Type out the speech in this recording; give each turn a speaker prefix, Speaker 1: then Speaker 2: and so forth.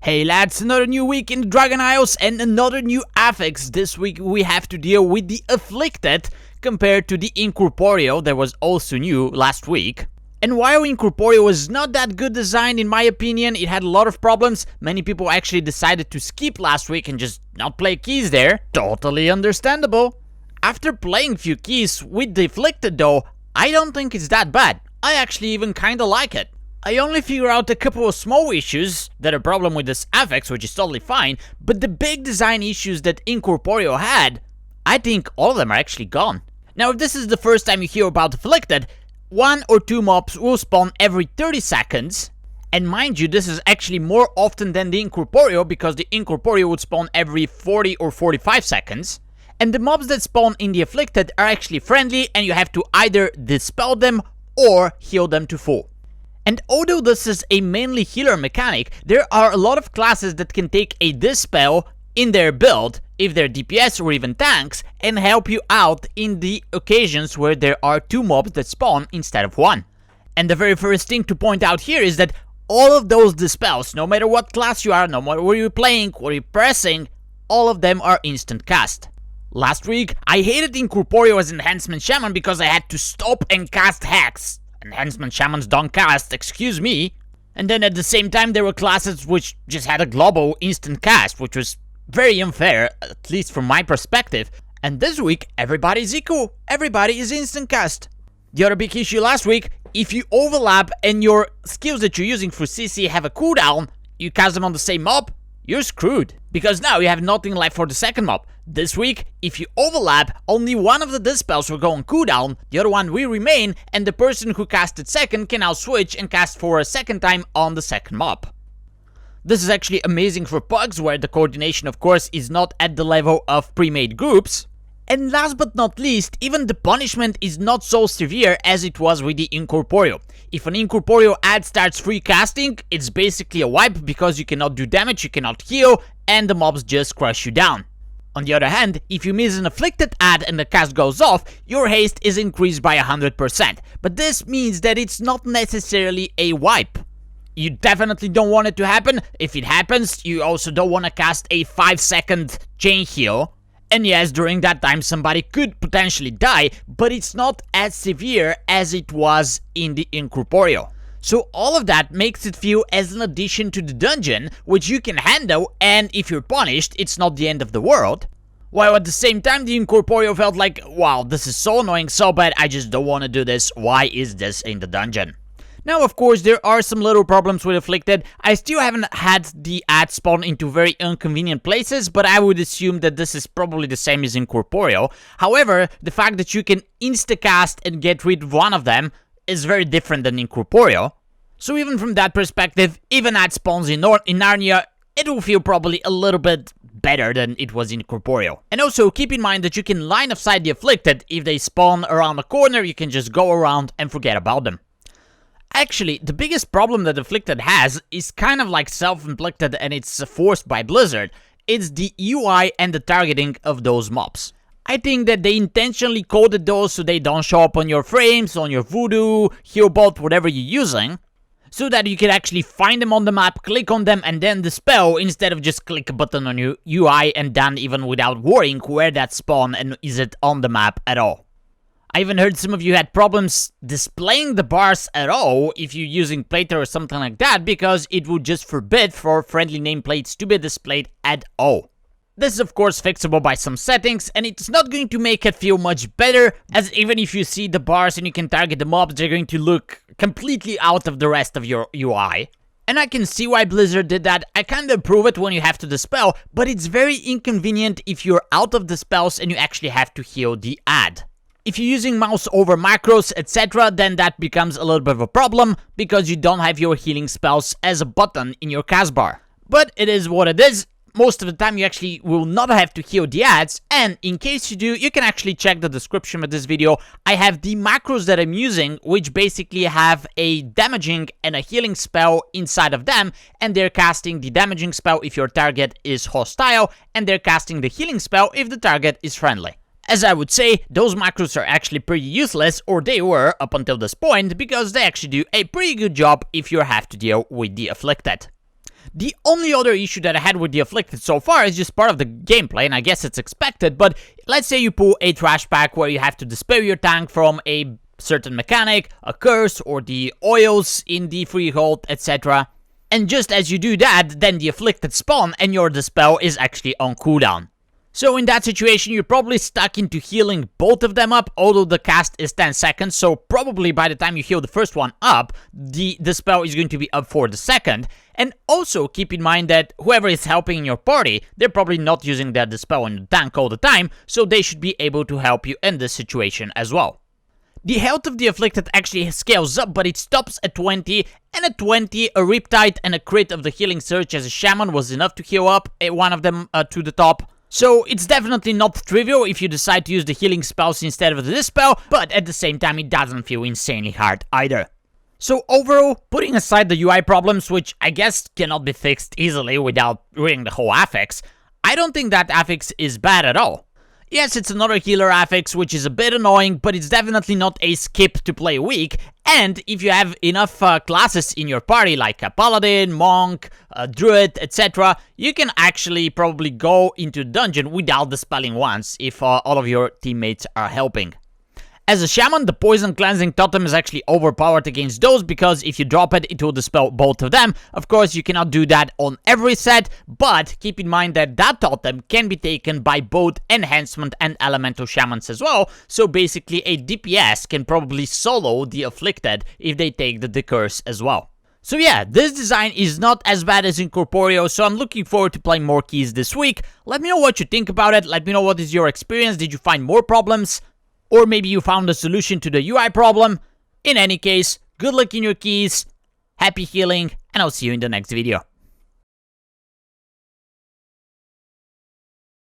Speaker 1: Hey lads, another new week in the Dragon Isles and another new Affix. This week we have to deal with the Afflicted compared to the Incorporeal that was also new last week. And while Incorporeal was not that good design in my opinion, it had a lot of problems. Many people actually decided to skip last week and just not play keys there. Totally understandable. After playing few keys with the Afflicted though, I don't think it's that bad. I actually even kinda like it. I only figure out a couple of small issues that are a problem with this Affix, which is totally fine, but the big design issues that Incorporeal had, I think all of them are actually gone. Now if this is the first time you hear about Afflicted, 1 or 2 mobs will spawn every 30 seconds, and mind you, this is actually more often than the Incorporeal because the Incorporeal would spawn every 40 or 45 seconds, and the mobs that spawn in the Afflicted are actually friendly and you have to either dispel them or heal them to full. And although this is a mainly healer mechanic, there are a lot of classes that can take a dispel in their build, if they're DPS or even tanks, and help you out in the occasions where there are 2 mobs that spawn instead of 1. And the very first thing to point out here is that all of those dispels, no matter what class you are, no matter where you're playing, where you're pressing, all of them are instant cast. Last week, I hated Incorporeal as Enhancement Shaman because I had to stop and cast hacks. Enhancement Shamans don't cast, excuse me. And then at the same time there were classes which just had a global instant cast, which was very unfair, at least from my perspective. And this week, everybody's equal. Everybody is instant cast. The other big issue last week, if you overlap and your skills that you're using for CC have a cooldown, you cast them on the same mob, you're screwed. Because now you have nothing left for the second mob. This week, if you overlap, only one of the dispels will go on cooldown, the other one will remain, and the person who casted second can now switch and cast for a second time on the second mob. This is actually amazing for pugs, where the coordination of course is not at the level of pre-made groups. And last but not least, even the punishment is not so severe as it was with the Incorporeal. If an Incorporeal ad starts free casting, it's basically a wipe because you cannot do damage, you cannot heal, and the mobs just crush you down. On the other hand, if you miss an Afflicted ad and the cast goes off, your haste is increased by 100%, but this means that it's not necessarily a wipe. You definitely don't want it to happen. If it happens, you also don't want to cast a 5-second chain heal. And yes, during that time somebody could potentially die, but it's not as severe as it was in the Incorporeal. So all of that makes it feel as an addition to the dungeon, which you can handle, and if you're punished, it's not the end of the world. While at the same time the Incorporeal felt like, wow, this is so annoying, so bad, I just don't want to do this, why is this in the dungeon? Now of course there are some little problems with Afflicted. I still haven't had the ad spawn into very inconvenient places, but I would assume that this is probably the same as Incorporeal. However, the fact that you can instacast and get rid of one of them is very different than Incorporeal. So even from that perspective, even ad spawns in Narnia, it will feel probably a little bit better than it was in Incorporeal. And also keep in mind that you can line of sight the Afflicted. If they spawn around a corner, you can just go around and forget about them. Actually, the biggest problem that Afflicted has is kind of like self-inflicted and it's forced by Blizzard. It's the UI and the targeting of those mobs. I think that they intentionally coded those so they don't show up on your frames, on your voodoo, healbot, whatever you're using, so that you can actually find them on the map, click on them and then dispel instead of just click a button on your UI and done, even without worrying where that spawn and is it on the map at all. I even heard some of you had problems displaying the bars at all if you're using Plater or something like that, because it would just forbid for friendly nameplates to be displayed at all. This is of course fixable by some settings, and it's not going to make it feel much better, as even if you see the bars and you can target the mobs, they're going to look completely out of the rest of your UI. And I can see why Blizzard did that. I kinda approve it when you have to dispel, but it's very inconvenient if you're out of the spells and you actually have to heal the ad. If you're using mouse over macros, etc., then that becomes a little bit of a problem, because you don't have your healing spells as a button in your cast bar. But it is what it is. Most of the time you actually will not have to heal the ads, and in case you do, you can actually check the description of this video. I have the macros that I'm using, which basically have a damaging and a healing spell inside of them, and they're casting the damaging spell if your target is hostile, and they're casting the healing spell if the target is friendly. As I would say, those macros are actually pretty useless, or they were up until this point, because they actually do a pretty good job if you have to deal with the Afflicted. The only other issue that I had with the Afflicted so far is just part of the gameplay, and I guess it's expected, but let's say you pull a trash pack where you have to despair your tank from a certain mechanic, a curse, or the oils in the freehold, etc. And just as you do that, then the Afflicted spawn and your dispel is actually on cooldown. So in that situation, you're probably stuck into healing both of them up, although the cast is 10 seconds, so probably by the time you heal the first one up, the spell is going to be up for the second. And also keep in mind that whoever is helping in your party, they're probably not using their dispel on the tank all the time, so they should be able to help you in this situation as well. The health of the Afflicted actually scales up, but it stops at 20, and at 20, a Riptide and a crit of the Healing Surge as a Shaman was enough to heal up one of them to the top. So it's definitely not trivial if you decide to use the healing spells instead of the dispel, but at the same time it doesn't feel insanely hard either. So overall, putting aside the UI problems, which I guess cannot be fixed easily without ruining the whole Affix, I don't think that Affix is bad at all. Yes, it's another healer Affix, which is a bit annoying, but it's definitely not a skip to play weak, and if you have enough classes in your party, like a Paladin, Monk, Druid, etc., you can actually probably go into dungeon without dispelling once, if all of your teammates are helping. As a Shaman, the Poison Cleansing Totem is actually overpowered against those, because if you drop it, it will dispel both of them. Of course, you cannot do that on every set, but keep in mind that that totem can be taken by both Enhancement and Elemental Shamans as well, so basically a DPS can probably solo the Afflicted if they take the curse as well. So yeah, this design is not as bad as Incorporeal, so I'm looking forward to playing more keys this week. Let me know what you think about it, let me know what is your experience, did you find more problems? Or maybe you found a solution to the UI problem. In any case, good luck in your keys, happy healing, and I'll see you in the next video.